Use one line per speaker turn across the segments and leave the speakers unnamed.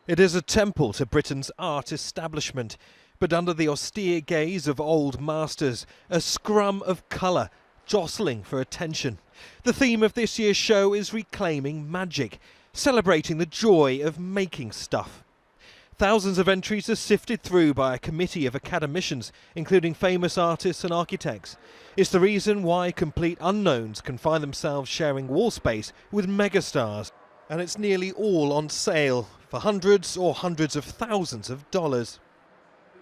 It is a temple to Britain's art establishment, but under the austere gaze of old masters, a scrum of colour jostling for attention. The theme of this year's show is reclaiming magic, celebrating the joy of making stuff. Thousands of entries are sifted through by a committee of academicians, including famous artists and architects. It's the reason why complete unknowns can find themselves sharing wall space with megastars. And it's nearly all on sale for hundreds or hundreds of thousands of dollars.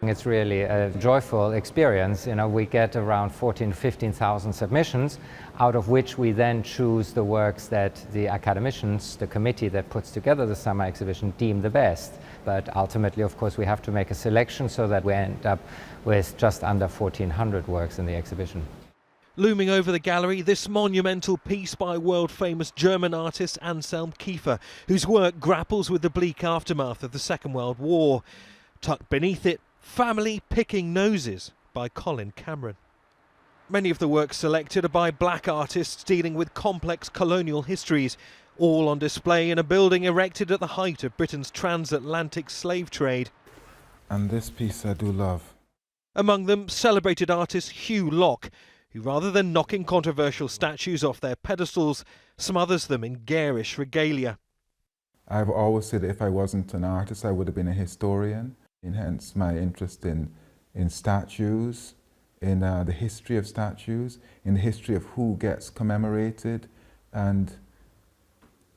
It's really a joyful experience. We get around 15,000 submissions, out of which we then choose the works that the academicians, the committee that puts together the summer exhibition, deem the best. But ultimately, of course, we have to make a selection so that we end up with just under 1,400 works in the exhibition.
Looming over the gallery, this monumental piece by world-famous German artist Anselm Kiefer, whose work grapples with the bleak aftermath of the Second World War. Tucked beneath it, Family Picking Noses by Colin Cameron. Many of the works selected are by black artists dealing with complex colonial histories, all on display in a building erected at the height of Britain's transatlantic slave trade.
And this piece I do love.
Among them, celebrated artist Hugh Locke, who rather than knocking controversial statues off their pedestals, smothers them in garish regalia.
I've always said if I wasn't an artist, I would have been a historian, and hence my interest in statues, in the history of statues, in the history of who gets commemorated and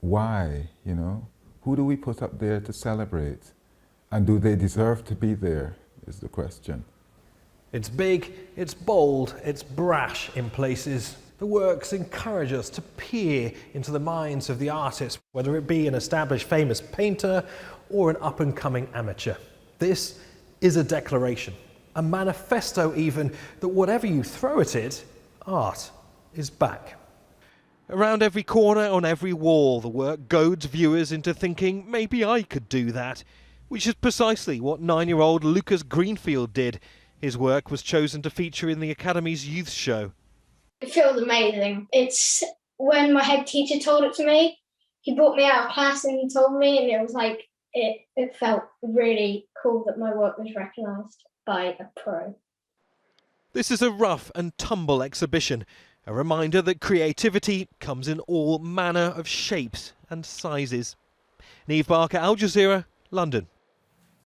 why, Who do we put up there to celebrate? And do they deserve to be there, is the question.
It's big, it's bold, it's brash in places. The works encourage us to peer into the minds of the artist, whether it be an established famous painter or an up-and-coming amateur. This is a declaration, a manifesto even, that whatever you throw at it, art is back. Around every corner, on every wall, the work goads viewers into thinking, maybe I could do that, which is precisely what 9-year-old Lucas Greenfield did. His work was chosen to feature in the Academy's youth show.
It feels amazing. It's when my head teacher told it to me, he brought me out of class and he told me, and it was like, it felt really cool that my work was recognised by a pro.
This is a rough and tumble exhibition, a reminder that creativity comes in all manner of shapes and sizes. Niamh Barker, Al Jazeera, London.